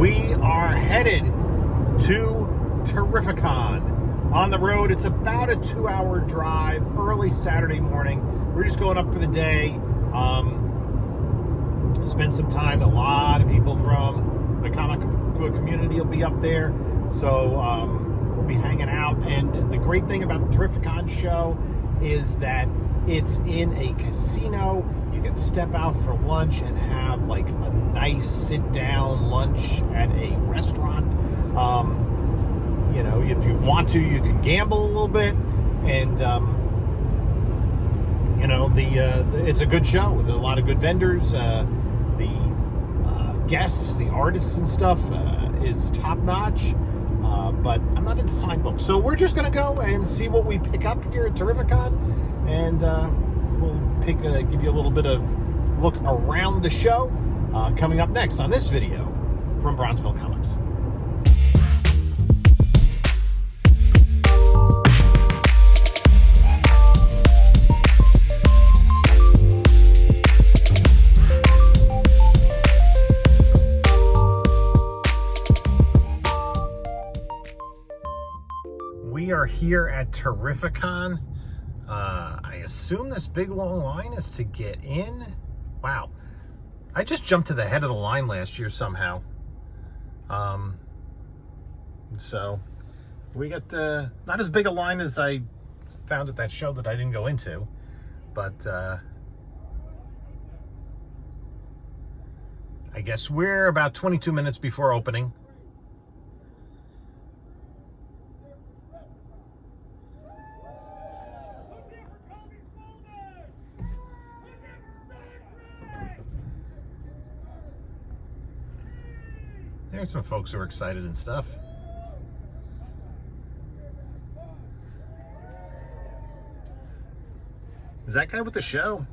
We are headed to Terrificon. On the road, it's about a 2-hour drive, early Saturday morning. We're just going up for the day. Spend some time. A lot of people from the comic book community will be up there. So we'll be hanging out. And the great thing about the Terrificon show is that it's in a casino. You can step out for lunch and have like a nice sit-down lunch at a restaurant. You know, if you want to, you can gamble a little bit, and you know, it's a good show with a lot of good vendors. The guests, the artists and stuff is top notch. But I'm not into signed books, so we're just gonna go and see what we pick up here at Terrificon, and we'll give you a little bit of look around the show coming up next on this video from Bronzeville Comics. We are here at Terrificon. I assume this big long line is to get in. Wow. I just jumped to the head of the line last year somehow. So we got not as big a line as I found at that show that I didn't go into, but I guess we're about 22 minutes before opening. There's some folks who are excited and stuff. Is that guy with the show?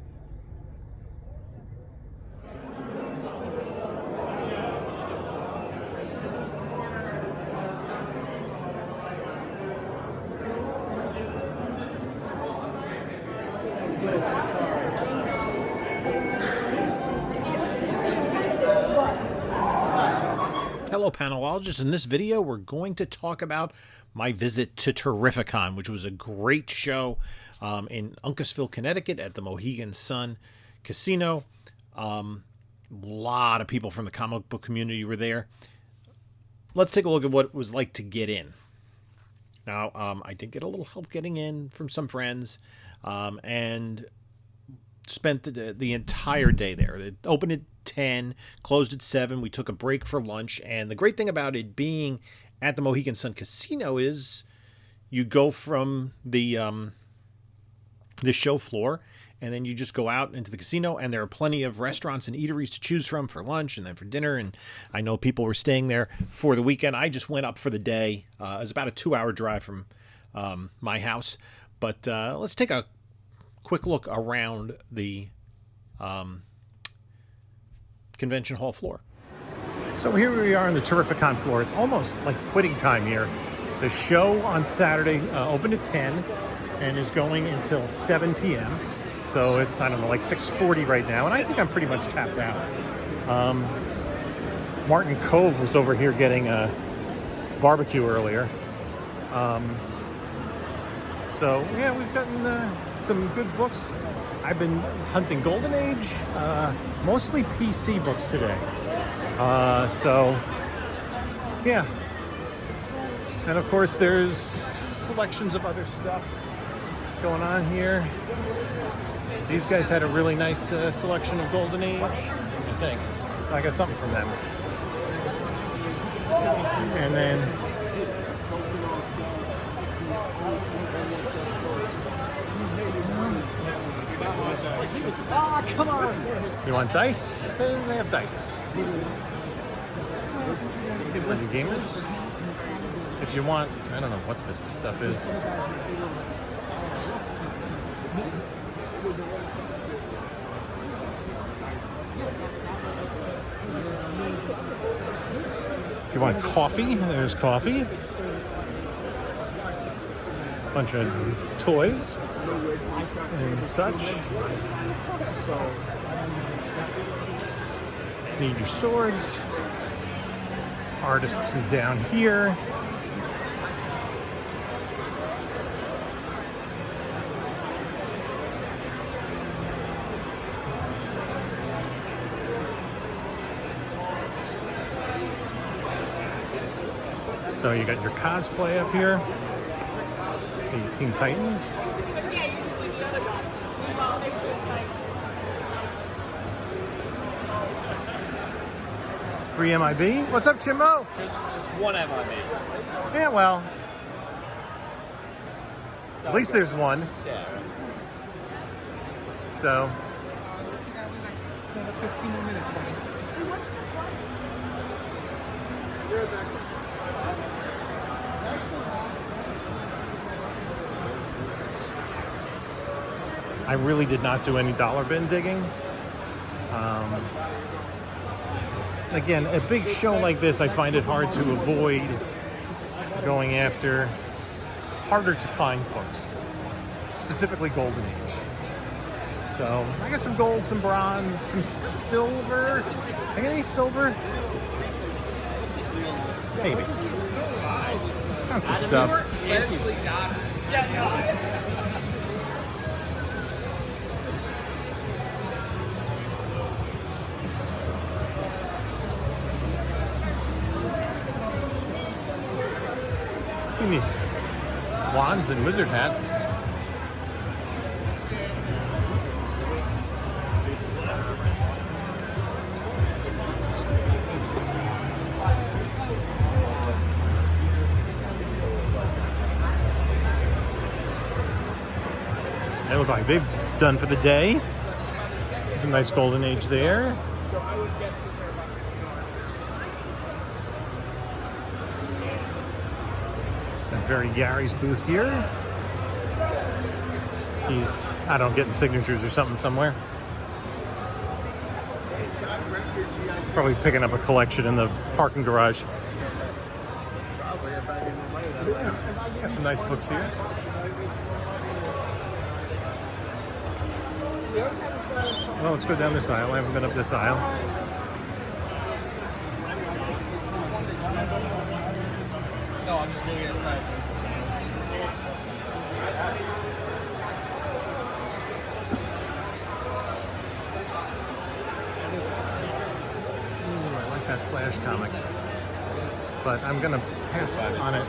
Hello, panelologists. In this video, we're going to talk about my visit to Terrificon, which was a great show in Uncasville, Connecticut at the Mohegan Sun Casino. A lot of people from the comic book community were there. Let's take a look at what it was like to get in. Now, I did get a little help getting in from some friends, and spent the entire day there. It opened at 10, closed at 7. We took a break for lunch, and the great thing about it being at the Mohegan Sun Casino is you go from the show floor, and then you just go out into the casino, and there are plenty of restaurants and eateries to choose from for lunch and then for dinner. And I know people were staying there for the weekend. I just went up for the day. It was about a 2-hour drive from my house. But let's take a quick look around the convention hall floor. So here we are on the Terrificon floor. It's almost like quitting time here. The show on Saturday opened at 10 and is going until 7 p.m. So it's, I don't know, like 6:40 right now, and I think I'm pretty much tapped out. Martin Cove was over here getting a barbecue earlier. So yeah, we've gotten some good books. I've been hunting Golden Age, mostly PC books today. So yeah, and of course there's selections of other stuff going on here. These guys had a really nice selection of Golden Age. I think I got something from them. And then Ah, come on! you want dice? They have dice. Plenty of gamers. If you want, I don't know what this stuff is. If you want coffee, there's coffee. Bunch of toys and such. Need your swords. Artists is down here. So you got your cosplay up here. The Teen Titans. Free MIB? What's up, Chimbo? Just one MIB. Yeah, well. At least there's one. Yeah. So. Another 15 more minutes, buddy. I really did not do any dollar bin digging. Again, a big show like this, I find it hard to avoid going after harder to find books, specifically Golden Age. So I got some gold, some bronze, some silver. I got any silver? Maybe. Got some stuff. Wands and wizard hats. They look like they've done for the day. Some nice Golden Age there. Very Gary's booth here. He's, I don't know, getting signatures or something somewhere. Probably picking up a collection in the parking garage. Got some nice books here. Well, let's go down this aisle. I haven't been up this aisle. No, I'm just looking at sides. Ooh, I like that Flash comics, but I'm gonna pass on it.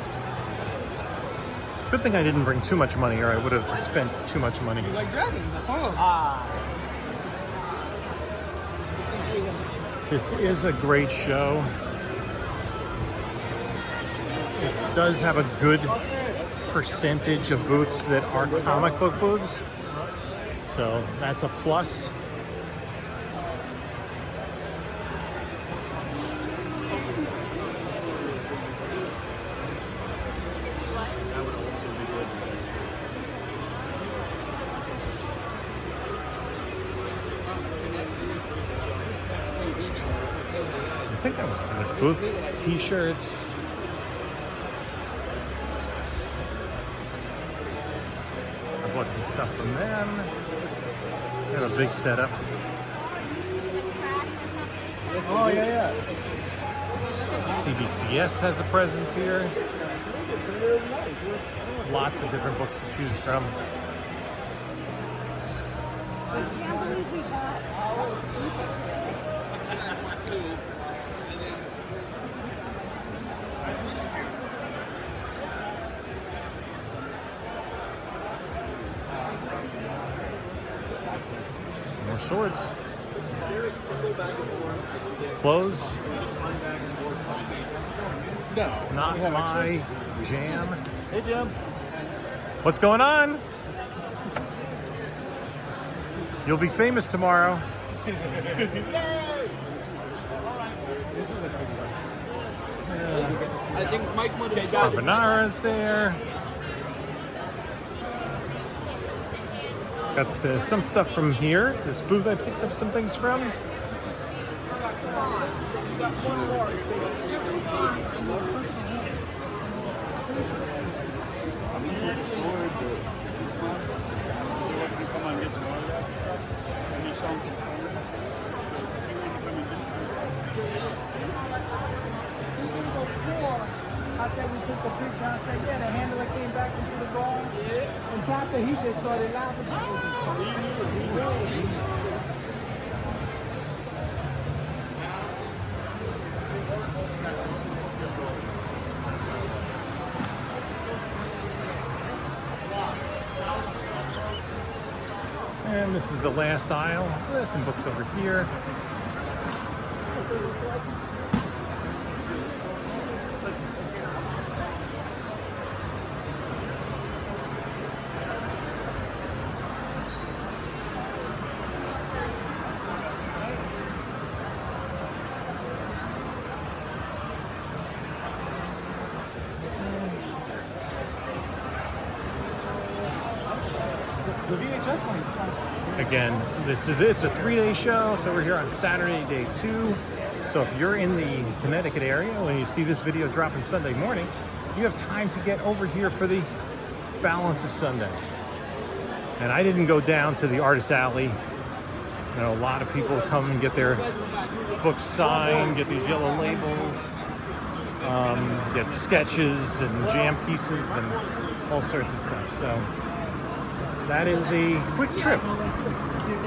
Good thing I didn't bring too much money, or I would have spent too much money. You like dragons, that's all. This is a great show. It does have a good percentage of booths that are comic book booths, so that's a plus. That would also be good. I think I was in this booth. T-shirts. I bought some stuff from them. They have a big setup. Oh, yeah. CBCS has a presence here. Lots of different books to choose from. I can't believe we got More swords. Clothes. No. Not my jam. Hey, Jim. What's going on? You'll be famous tomorrow. I think Mike Mudge Carbonara's there. Got some stuff from here. This booth I picked up some things from. before, I said we took the picture. I said, yeah, the handler came back into the bar. Yeah. And after he just started laughing. And this is the last aisle. There's some books over here. The VHS one is fun. Again, this is it. It's a 3-day show, so we're here on Saturday, day 2. So if you're in the Connecticut area, when you see this video dropping Sunday morning, you have time to get over here for the balance of Sunday. And I didn't go down to the Artist Alley. You know, a lot of people come and get their books signed, get these yellow labels, get sketches and jam pieces and all sorts of stuff. So that is a quick trip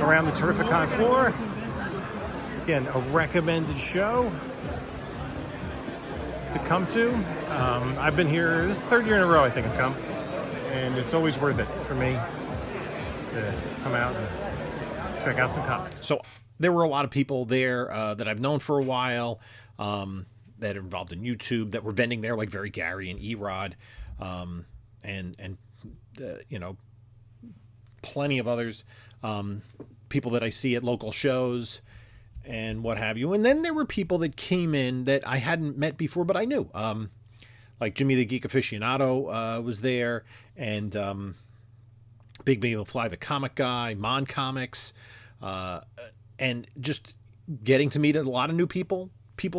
around the Terrificon floor. Again, a recommended show to come to. I've been here, this is the 3rd year in a row I think I've come. And it's always worth it for me to come out and check out some comics. So there were a lot of people there that I've known for a while, that are involved in YouTube, that were vending there, like Very Gary and Erod, and you know, plenty of others, people that I see at local shows and what have you. And then there were people that came in that I hadn't met before, but I knew, like Jimmy the Geek Aficionado was there, and Big Beam Fly the Comic Guy, Mon Comics, and just getting to meet a lot of new people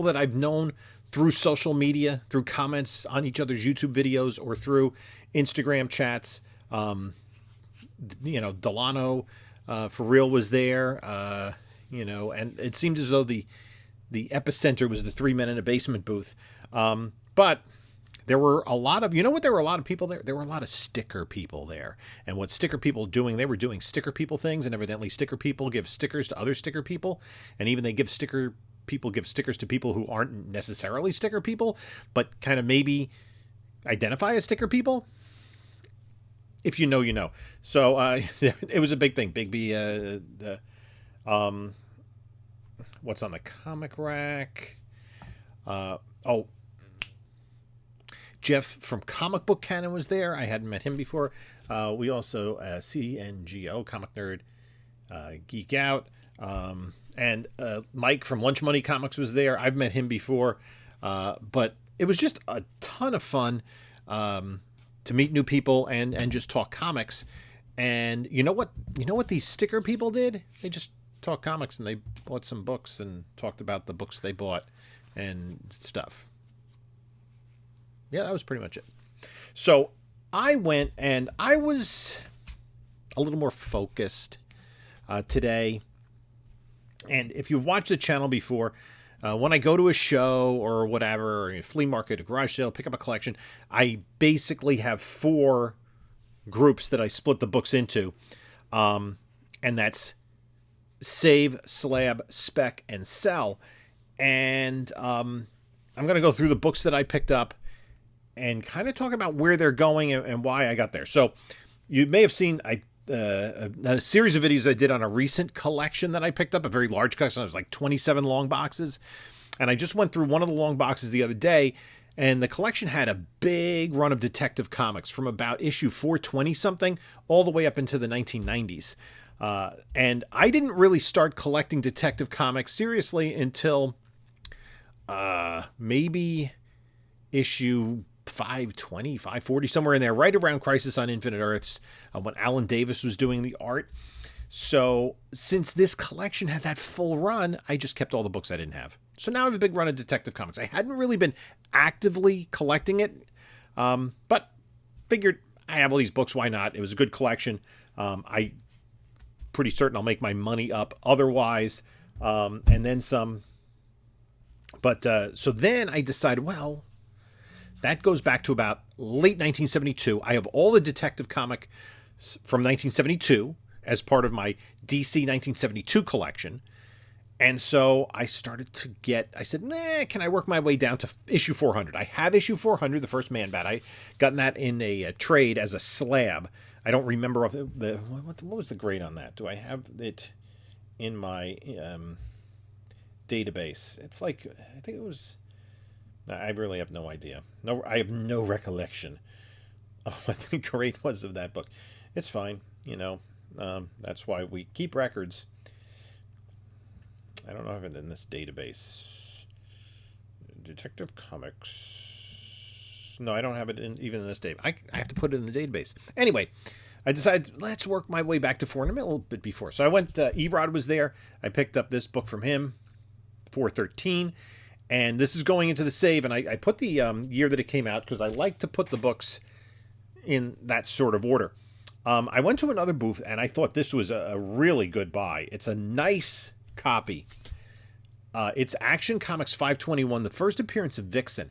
that I've known through social media, through comments on each other's YouTube videos, or through Instagram chats. You know, Delano for real was there, you know, and it seemed as though the epicenter was the 3 Men in a Basement booth. But there were a lot of, you know what, there were a lot of people there. There were a lot of sticker people there. And what sticker people doing, they were doing sticker people things, and evidently sticker people give stickers to other sticker people. And even they give people give stickers to people who aren't necessarily sticker people, but kind of maybe identify as sticker people. If you know, you know. So it was a big thing. Big B, what's on the comic rack? Oh, Jeff from Comic Book Canon was there. I hadn't met him before. We also, CNGO, Comic Nerd, Geek Out. And Mike from Lunch Money Comics was there. I've met him before. But it was just a ton of fun. To meet new people and just talk comics. And you know what these sticker people did? They just talked comics, and they bought some books and talked about the books they bought and stuff. Yeah, that was pretty much it. So I went, and I was a little more focused today. And if you've watched the channel before, when I go to a show or whatever, or a flea market, a garage sale, pick up a collection, I basically have 4 groups that I split the books into. And that's save, slab, spec, and sell. And I'm going to go through the books that I picked up and kind of talk about where they're going and why I got there. So you may have seen a series of videos I did on a recent collection that I picked up, a very large collection. It was like 27 long boxes. And I just went through one of the long boxes the other day, and the collection had a big run of Detective Comics from about issue 420 something all the way up into the 1990s. And I didn't really start collecting Detective Comics seriously until maybe issue 520, 540, somewhere in there, right around Crisis on Infinite Earths, when Alan Davis was doing the art. So since this collection had that full run, I just kept all the books I didn't have. So now I have a big run of Detective Comics. I hadn't really been actively collecting it, but figured I have all these books, why not? It was a good collection. I pretty certain I'll make my money up otherwise, and then some. But so then I decided, well, That goes back to about late 1972. I have all the Detective Comics from 1972 as part of my DC 1972 collection. And so I started to I said, nah, can I work my way down to issue 400? I have issue 400, the first Man-Bat. I gotten that in a trade as a slab. I don't remember what was the grade on that. Do I have it in my database? It's like, I think it was, I really have no idea. No, I have no recollection of what the grade was of that book. It's fine, you know. That's why we keep records. I don't have it in this database. Detective Comics. No, I don't have it even in this database. I have to put it in the database. Anyway, I decided, let's work my way back to 400, a little bit before. So I went, Erod was there. I picked up this book from him, 413. And this is going into the save. And I put the year that it came out because I like to put the books in that sort of order. I went to another booth and I thought this was a really good buy. It's a nice copy. It's Action Comics 521, the first appearance of Vixen.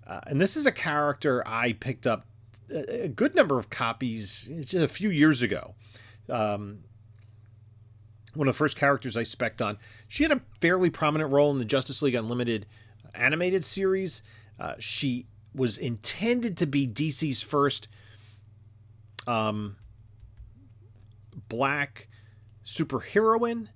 And this is a character I picked up a good number of copies just a few years ago. One of the first characters I spec'd on. She had a fairly prominent role in the Justice League Unlimited animated series. She was intended to be DC's first black superheroine,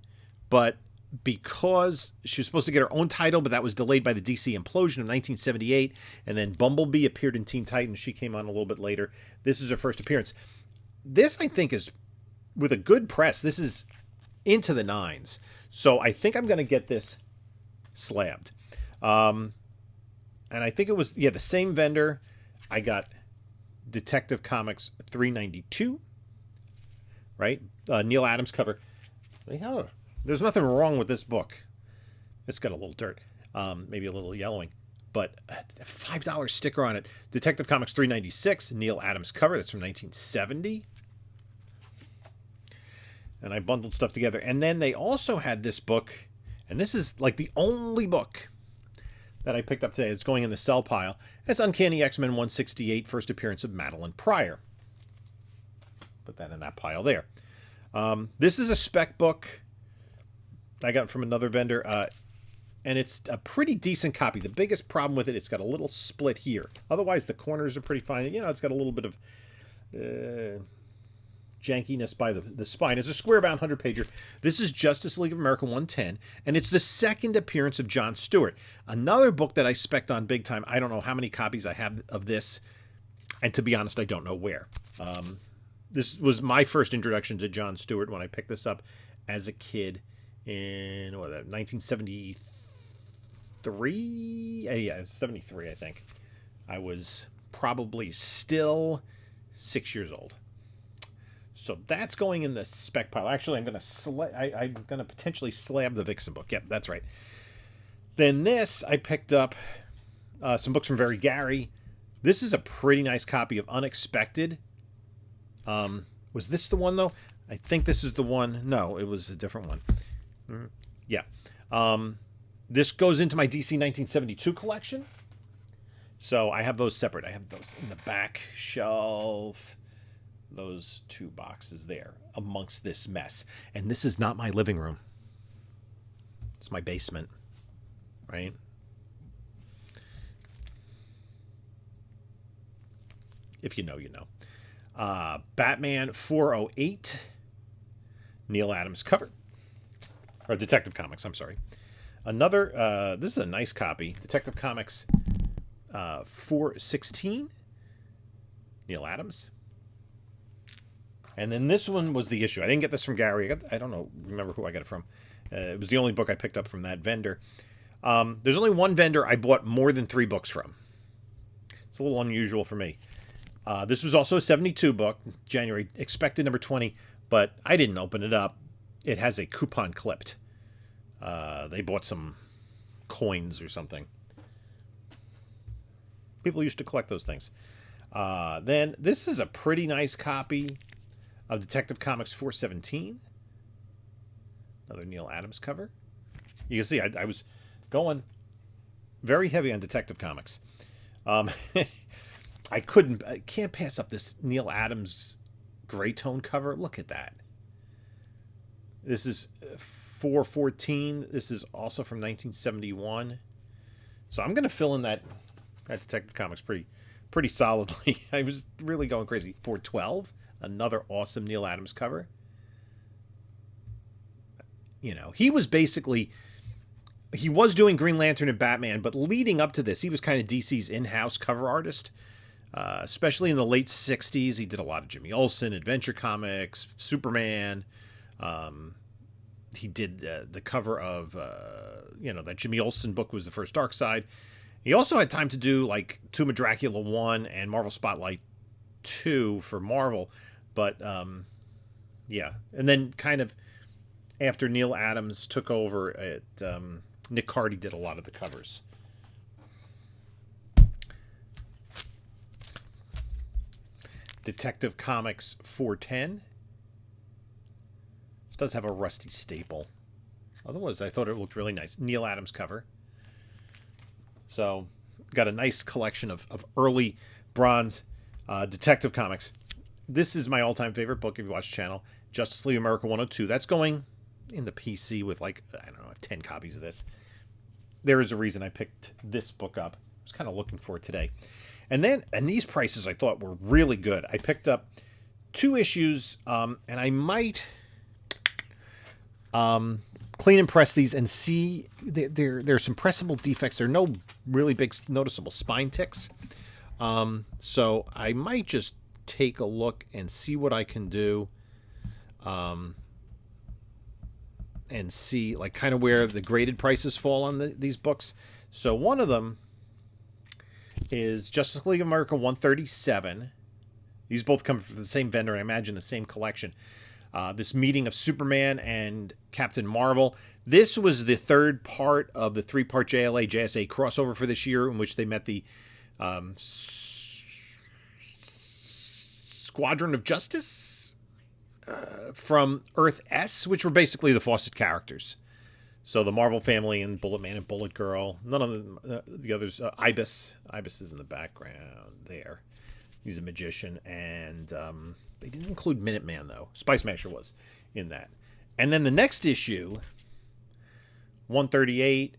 but because she was supposed to get her own title, but that was delayed by the DC implosion of 1978, and then Bumblebee appeared in Teen Titans. She came on a little bit later. This is her first appearance. This, I think, is, with a good press, this is into the nines. So I think I'm going to get this slabbed. And I think it was, the same vendor. I got Detective Comics 392, right? Neil Adams cover. There's nothing wrong with this book. It's got a little dirt, maybe a little yellowing, but a $5 sticker on it. Detective Comics 396, Neil Adams cover. That's from 1970. And I bundled stuff together. And then they also had this book, and this is like the only book that I picked up today. It's going in the sell pile. It's Uncanny X-Men 168, first appearance of Madeline Pryor. Put that in that pile there. This is a spec book I got from another vendor, and it's a pretty decent copy. The biggest problem with it, it's got a little split here. Otherwise, the corners are pretty fine. You know, it's got a little bit of jankiness by the spine. It's a square-bound 100-pager. This is Justice League of America 110, and it's the second appearance of John Stewart. Another book that I spec'd on big time. I don't know how many copies I have of this, and to be honest, I don't know where. This was my first introduction to John Stewart when I picked this up as a kid in 1973. Yeah, 73, I think. I was probably still 6 years old. So that's going in the spec pile. Actually, I'm gonna potentially slab the Vixen book. Yep, that's right. Then this, I picked up some books from Very Gary. This is a pretty nice copy of Unexpected. Was this the one, though? I think this is the one. No, it was a different one. Yeah. This goes into my DC 1972 collection. So I have those separate. I have those in the back shelf. Those two boxes there amongst this mess. And this is not my living room. It's my basement, right? If you know, you know. Batman 408, Neil Adams cover. Or Detective Comics, I'm sorry. Another, this is a nice copy. Detective Comics 416, Neil Adams. And then this one was the issue. I didn't get this from Gary. I don't remember who I got it from. It was the only book I picked up from that vendor. There's only one vendor I bought more than 3 books from. It's a little unusual for me. This was also a 72 book, January, expected number 20, but I didn't open it up. It has a coupon clipped. They bought some coins or something. People used to collect those things. Then this is a pretty nice copy of Detective Comics 417. Another Neil Adams cover. You can see I was going very heavy on Detective Comics. I can't pass up this Neil Adams gray tone cover. Look at that. This is 414. This is also from 1971. So I'm going to fill in that Detective Comics pretty solidly. I was really going crazy. 412, another awesome Neil Adams cover. You know, he was doing Green Lantern and Batman, but leading up to this, he was kind of DC's in-house cover artist. Especially in the late 60s, he did a lot of Jimmy Olsen, Adventure Comics, Superman. He did the cover of, that Jimmy Olsen book was the first Dark Side. He also had time to do like Tomb of Dracula 1 and Marvel Spotlight 2 for Marvel. But, yeah. And then kind of after Neil Adams took over at Nick Cardy did a lot of the covers. Detective Comics 410. This does have a rusty staple. Otherwise, I thought it looked really nice. Neil Adams cover. So, got a nice collection of early bronze Detective Comics. This is my all-time favorite book if you watch the channel. Justice League America 102. That's going in the PC with like, I don't know, 10 copies of this. There is a reason I picked this book up. I was kind of looking for it today. And these prices I thought were really good. I picked up 2 issues, and I might clean and press these and see there's some pressable defects. There are no really big noticeable spine ticks. So I might just take a look and see what I can do. And see like kind of where the graded prices fall on these books. So one of them is Justice League of America 137. These both come from the same vendor, and I imagine the same collection. This meeting of Superman and Captain Marvel. This was the third part of the 3-part JLA JSA crossover for this year, in which they met the Squadron of Justice from Earth S, which were basically the Fawcett characters. So the Marvel family and Bullet Man and Bullet Girl. None of the others. Ibis. Ibis is in the background there. He's a magician. And they didn't include Minuteman, though. Spice Masher was in that. And then the next issue, 138,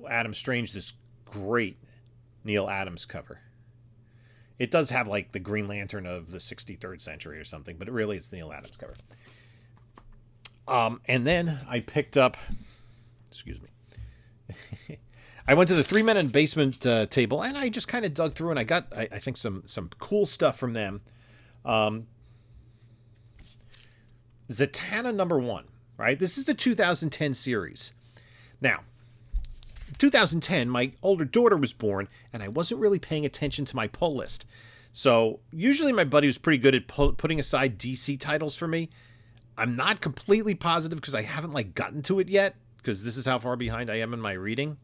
Adam Strange, this great Neil Adams cover. It does have like the Green Lantern of the 63rd century or something, but really it's Neil Adams cover. And then I picked up... Excuse me. I went to the 3 Men in Basement table, and I just kind of dug through, and I got, I think, some cool stuff from them. Zatanna #1, right? This is the 2010 series. Now, 2010, my older daughter was born, and I wasn't really paying attention to my pull list. So, usually my buddy was pretty good at putting aside DC titles for me. I'm not completely positive because I haven't, like, gotten to it yet, because this is how far behind I am in my reading.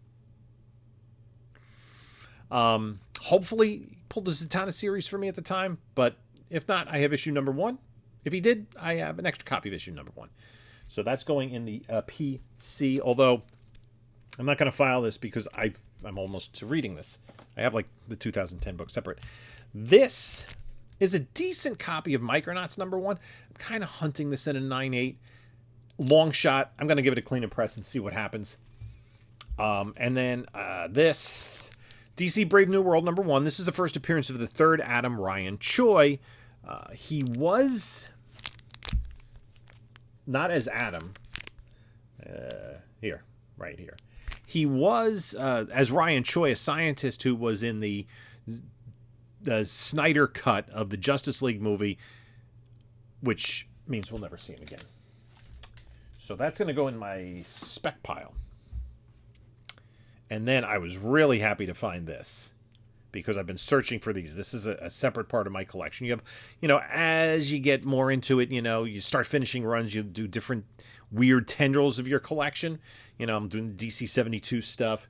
Hopefully he pulled the Zatanna series for me at the time, but if not, I have issue #1. If he did, I have an extra copy of issue #1. So that's going in the PC, although I'm not going to file this because I'm almost to reading this. I have like the 2010 book separate. This is a decent copy of Micronauts #1. I'm kind of hunting this in a 9.8. Long shot. I'm going to give it a clean and press and see what happens. And then this DC Brave New World #1. This is the first appearance of the third Adam, Ryan Choi. He was not as Adam. Right here. He was as Ryan Choi, a scientist who was in the Snyder cut of the Justice League movie, which means we'll never see him again. So that's going to go in my spec pile. And then I was really happy to find this because I've been searching for these. This is a separate part of my collection. You have, as you get more into it, you start finishing runs, you do different weird tendrils of your collection. I'm doing the DC 72 stuff,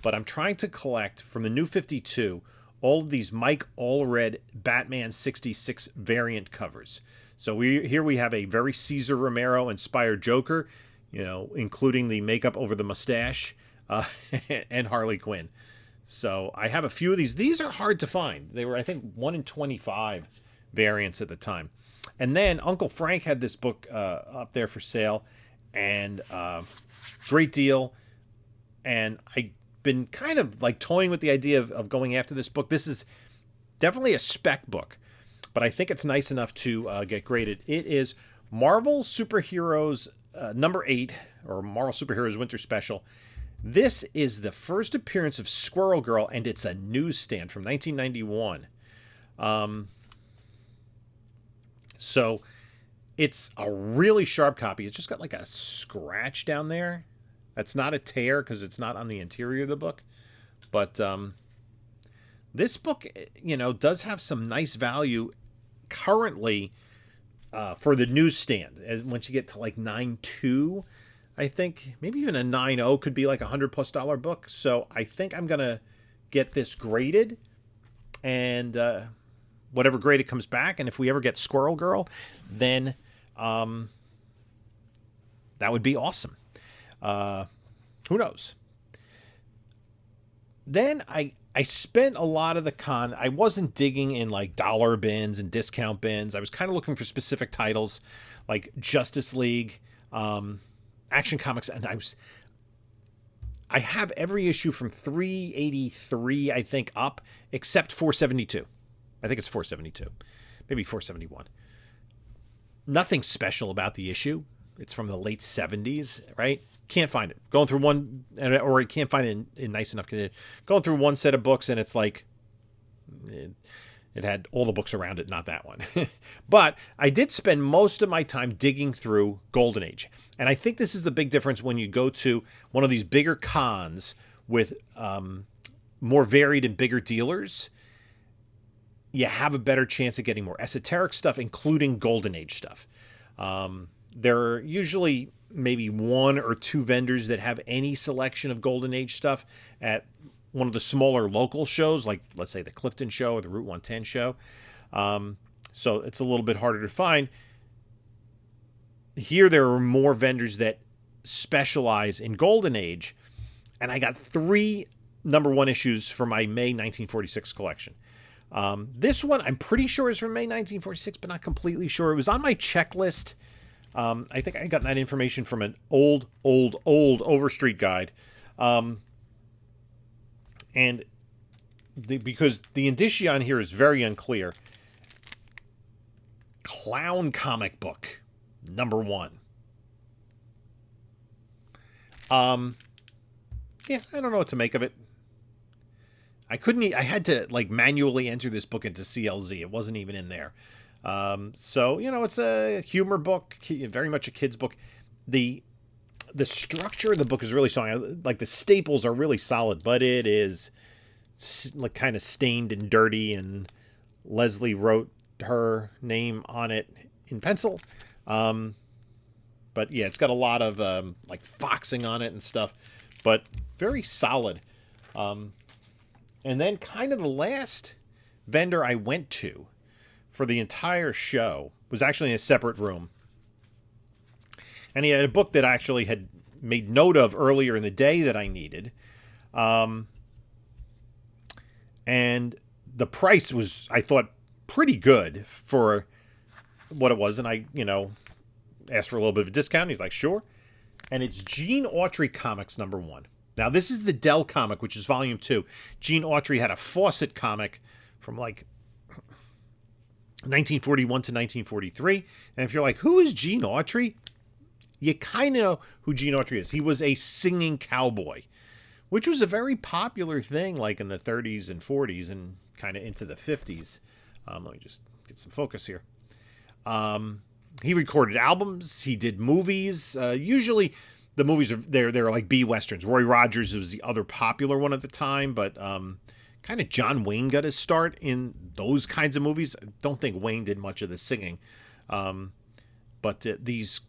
but I'm trying to collect from the New 52 all of these Mike Allred Batman 66 variant covers. So here we have a very Cesar Romero inspired Joker, including the makeup over the mustache and Harley Quinn. So I have a few of these. These are hard to find. They were, I think, 1 in 25 variants at the time. And then Uncle Frank had this book up there for sale, and great deal. And I've been kind of like toying with the idea of going after this book. This is definitely a spec book, but I think it's nice enough to get graded. It is Marvel Superheroes number 8, or Marvel Superheroes Winter Special. This is the first appearance of Squirrel Girl, and it's a newsstand from 1991. So it's a really sharp copy. It's just got like a scratch down there. That's not a tear because it's not on the interior of the book. But this book, does have some nice value currently for the newsstand. Once you get to like 9.2, I think maybe even a 9.0 could be like $100+ book. So I think I'm going to get this graded, and whatever grade it comes back. And if we ever get Squirrel Girl, then that would be awesome. Who knows? Then I spent a lot of the con. I wasn't digging in like dollar bins and discount bins. I was kind of looking for specific titles like Justice League, Action Comics, and I have every issue from 383, I think, up, except 472. I think it's 472, maybe 471. Nothing special about the issue. It's from the late 70s, right? Can't find it. Going through one, or I can't find it in nice enough condition. Going through one set of books, and it's like it had all the books around it, not that one. But I did spend most of my time digging through Golden Age. And I think this is the big difference when you go to one of these bigger cons with more varied and bigger dealers. You have a better chance of getting more esoteric stuff, including Golden Age stuff. There are usually maybe 1 or 2 vendors that have any selection of Golden Age stuff at one of the smaller local shows, like let's say the Clifton show or the Route 110 show. So it's a little bit harder to find. Here there are more vendors that specialize in Golden Age, and I got 3 number 1 issues for my May 1946 collection. This one I'm pretty sure is from May 1946, but not completely sure. It was on my checklist. I think I got that information from an old Overstreet guide. And because the indicia on here is very unclear. Clown comic book, number 1. Yeah, I don't know what to make of it. I had to like manually enter this book into CLZ. It wasn't even in there. So, it's a humor book, very much a kid's book. The structure of the book is really strong. Like the staples are really solid, but it is like kind of stained and dirty, and Leslie wrote her name on it in pencil. But yeah, it's got a lot of like foxing on it and stuff, but very solid. And then kind of the last vendor I went to for the entire show was actually in a separate room. And he had a book that I actually had made note of earlier in the day that I needed. And the price was, I thought, pretty good for what it was. And I, asked for a little bit of a discount. He's like, sure. And it's Gene Autry Comics number 1. Now, this is the Dell comic, which is volume 2. Gene Autry had a Fawcett comic from like 1941 to 1943. And if you're like, who is Gene Autry? You kind of know who Gene Autry is. He was a singing cowboy, which was a very popular thing like in the 30s and 40s and kind of into the 50s. Let me just get some focus here. He recorded albums. He did movies. Usually the movies they're like B westerns. Roy Rogers was the other popular one at the time, but kind of John Wayne got his start in those kinds of movies. I don't think Wayne did much of the singing, but these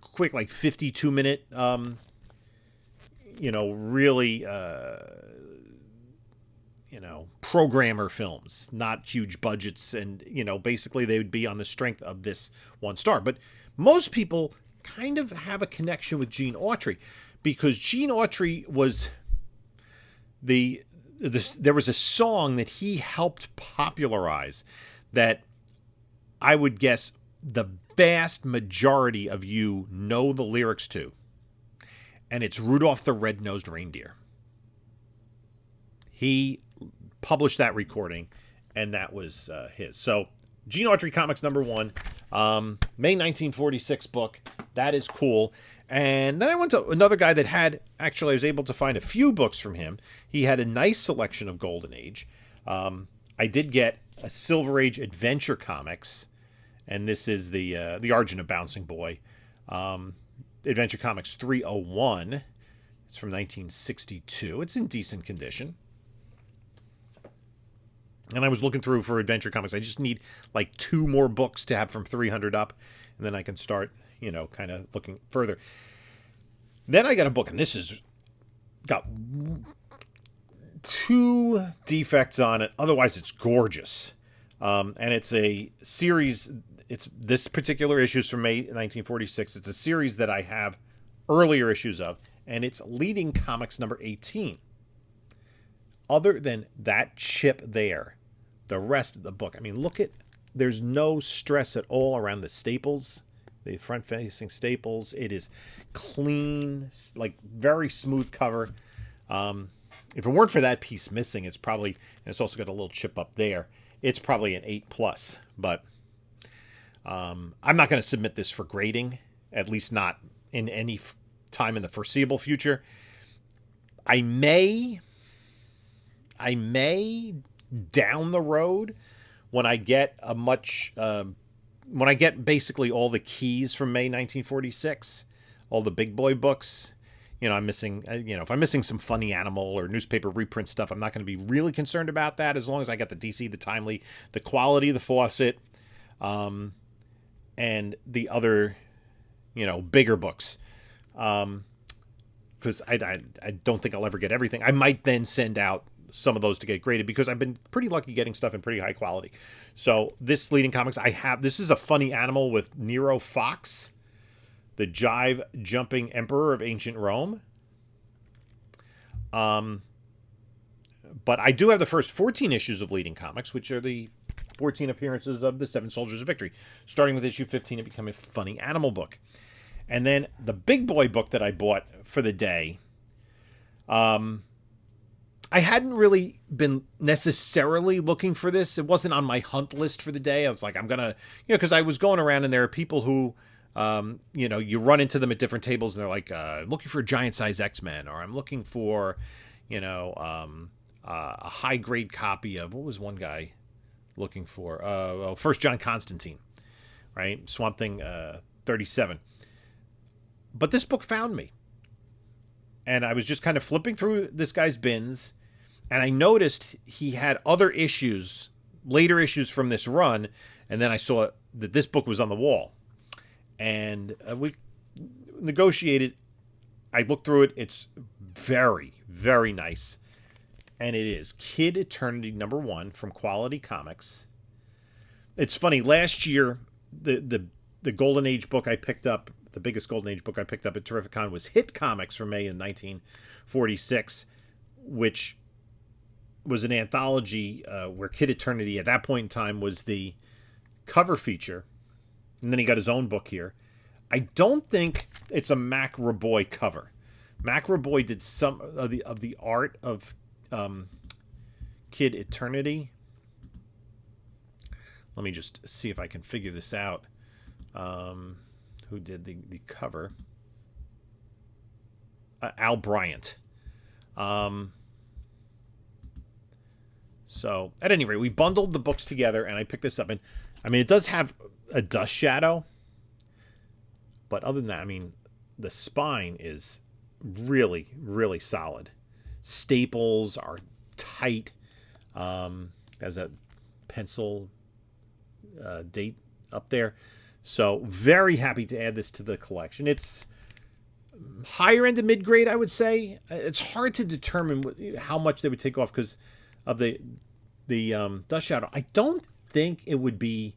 quick like 52-minute, really programmer films, not huge budgets, and basically they would be on the strength of this one star. But most people kind of have a connection with Gene Autry because Gene Autry was the there was a song that he helped popularize that I would guess the vast majority of you know the lyrics to. And it's Rudolph the Red-Nosed Reindeer. He published that recording, and that was his. So, Gene Autry Comics #1, May 1946 book. That is cool. And then I went to another guy that had, actually, I was able to find a few books from him. He had a nice selection of Golden Age. I did get a Silver Age Adventure Comics, and this is the Argent of Bouncing Boy. Adventure Comics 301. It's from 1962. It's in decent condition. And I was looking through for Adventure Comics. I just need like 2 more books to have from 300 up, and then I can start, kind of looking further. Then I got a book, and this has got 2 defects on it. Otherwise, it's gorgeous. And it's a series. It's this particular issue is from May 1946. It's a series that I have earlier issues of, and it's Leading Comics number 18. Other than that chip there, the rest of the book, I mean, there's no stress at all around the staples, the front-facing staples. It is clean, like very smooth cover. If it weren't for that piece missing, it's probably, and it's also got a little chip up there, it's probably an 8+. But I'm not going to submit this for grading, at least not in any time in the foreseeable future. I may down the road when I get when I get basically all the keys from May 1946, all the big boy books. I'm missing, if I'm missing some Funny Animal or newspaper reprint stuff, I'm not going to be really concerned about that as long as I got the DC, the Timely, the quality of the Fawcett, and the other, bigger books. Because I don't think I'll ever get everything. I might then send out some of those to get graded because I've been pretty lucky getting stuff in pretty high quality. So this Leading Comics, this is a Funny Animal with Nero Fox, the jive jumping emperor of ancient Rome. But I do have the first 14 issues of Leading Comics, which are the 14 appearances of the 7 Soldiers of Victory, starting with issue 15 and becoming a Funny Animal book. And then the big boy book that I bought for the day, I hadn't really been necessarily looking for this. It wasn't on my hunt list for the day. I was like, I'm going to, because I was going around and there are people who, you run into them at different tables and they're like, I'm looking for a giant size X-Men, or I'm looking for, a high grade copy of, what was one guy looking for? First John Constantine, right? Swamp Thing 37. But this book found me. And I was just kind of flipping through this guy's bins, and I noticed he had other issues, later issues from this run, and then I saw that this book was on the wall. And we negotiated. I looked through it. It's very, very nice. And it is Kid Eternity #1 from Quality Comics. It's funny, last year, the Golden Age book I picked up, the biggest Golden Age book I picked up at Terrificon was Hit Comics from May in 1946, which was an anthology where Kid Eternity at that point in time was the cover feature. And then he got his own book here. I don't think it's a Mac Raboy cover. Mac Raboy did some of the art of Kid Eternity. Let me just see if I can figure this out. Who did the cover? Al Bryant. So, at any rate, we bundled the books together, and I picked this up. And, I mean, it does have a dust shadow. But other than that, I mean, the spine is really, really solid. Staples are tight. Has a pencil date up there. So, very happy to add this to the collection. It's higher end of mid-grade, I would say. It's hard to determine how much they would take off because of the dust shadow. I don't think it would be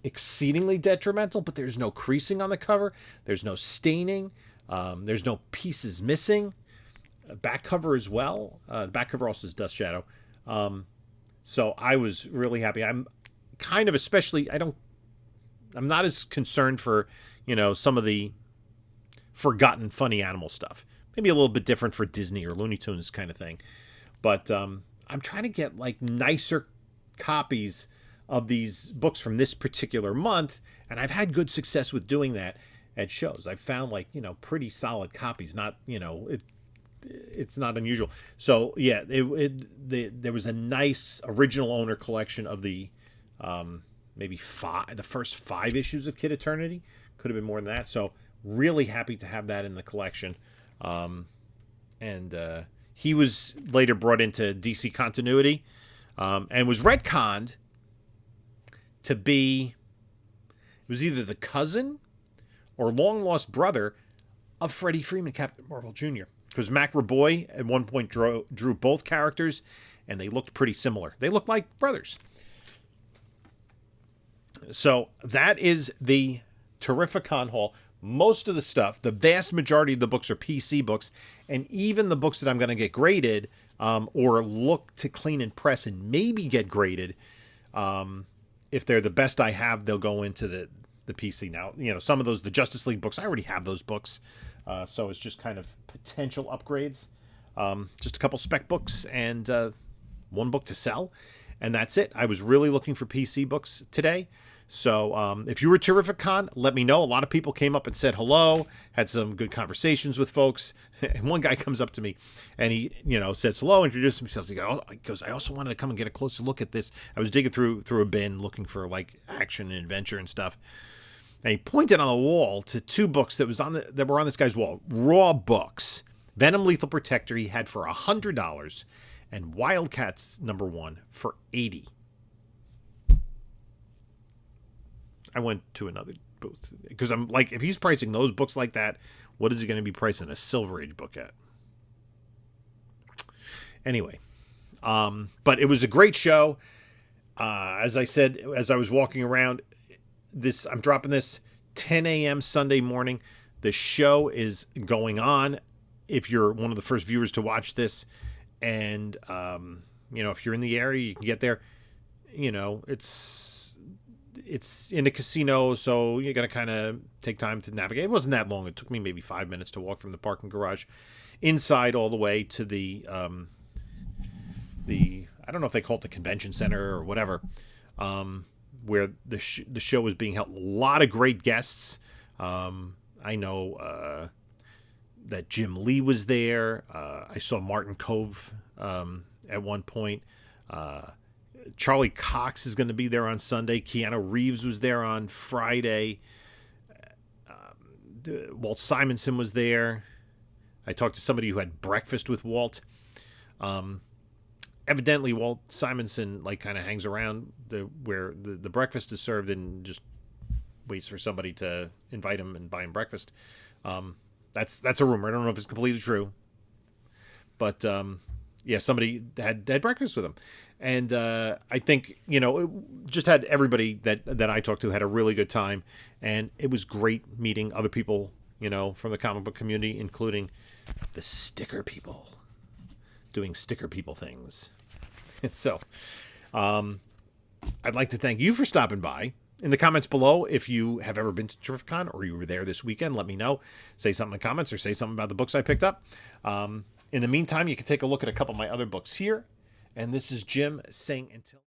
exceedingly detrimental, but there's no creasing on the cover. There's no staining. There's no pieces missing. back cover as well. The back cover also is Dust Shadow. So I was really happy. I'm kind of especially, I'm not as concerned for, some of the forgotten funny animal stuff. Maybe a little bit different for Disney or Looney Tunes kind of thing. But I'm trying to get like nicer copies of these books from this particular month, and I've had good success with doing that at shows. I've found like, pretty solid copies. Not, it's not unusual. So yeah, there was a nice original owner collection of the maybe the first 5 issues of Kid Eternity. Could have been more than that. So really happy to have that in the collection. And he was later brought into DC continuity, and was retconned to be, it was either the cousin or long lost brother of Freddie Freeman, Captain Marvel Jr. Because Mac Raboy at one point drew both characters, and they looked pretty similar. They looked like brothers. So that is the Terrificon haul. Most of the stuff, the vast majority of the books are PC books, and even the books that I'm going to get graded or look to clean and press and maybe get graded, if they're the best I have, they'll go into the PC. Now, some of those, the Justice League books, I already have those books, so it's just kind of potential upgrades. Just a couple spec books and one book to sell, and that's it. I was really looking for PC books today. So if you were Terrificon, let me know. A lot of people came up and said hello, had some good conversations with folks. And one guy comes up to me and he, says hello, introduced himself. He goes, I also wanted to come and get a closer look at this. I was digging through a bin looking for like action and adventure and stuff. And he pointed on the wall to 2 books that were on this guy's wall. Raw books. Venom Lethal Protector he had for $100, and Wildcats #1 for $80. I went to another booth because I'm like, if he's pricing those books like that, what is he going to be pricing a Silver Age book at? Anyway, but it was a great show. As I said, as I was walking around, I'm dropping this 10 a.m. Sunday morning. The show is going on. If you're one of the first viewers to watch this, and if you're in the area, you can get there. It's in a casino, so you got to kind of take time to navigate. It wasn't that long. It took me maybe 5 minutes to walk from the parking garage inside all the way to the I don't know if they call it the convention center or whatever, where the show was being held. A lot of great guests. I know that Jim Lee was there. I saw Martin Cove at one point. Charlie Cox is going to be there on Sunday. Keanu Reeves was there on Friday. Walt Simonson was there. I talked to somebody who had breakfast with Walt. Evidently, Walt Simonson kind of hangs around where the breakfast is served and just waits for somebody to invite him and buy him breakfast. That's a rumor. I don't know if it's completely true, but somebody had breakfast with him. And I think, it just had everybody that I talked to had a really good time. And it was great meeting other people, from the comic book community, including the sticker people doing sticker people things. So I'd like to thank you for stopping by. In the comments below, if you have ever been to Terrificon or you were there this weekend, let me know. Say something in the comments or say something about the books I picked up. In the meantime, you can take a look at a couple of my other books here. And this is Jim saying until...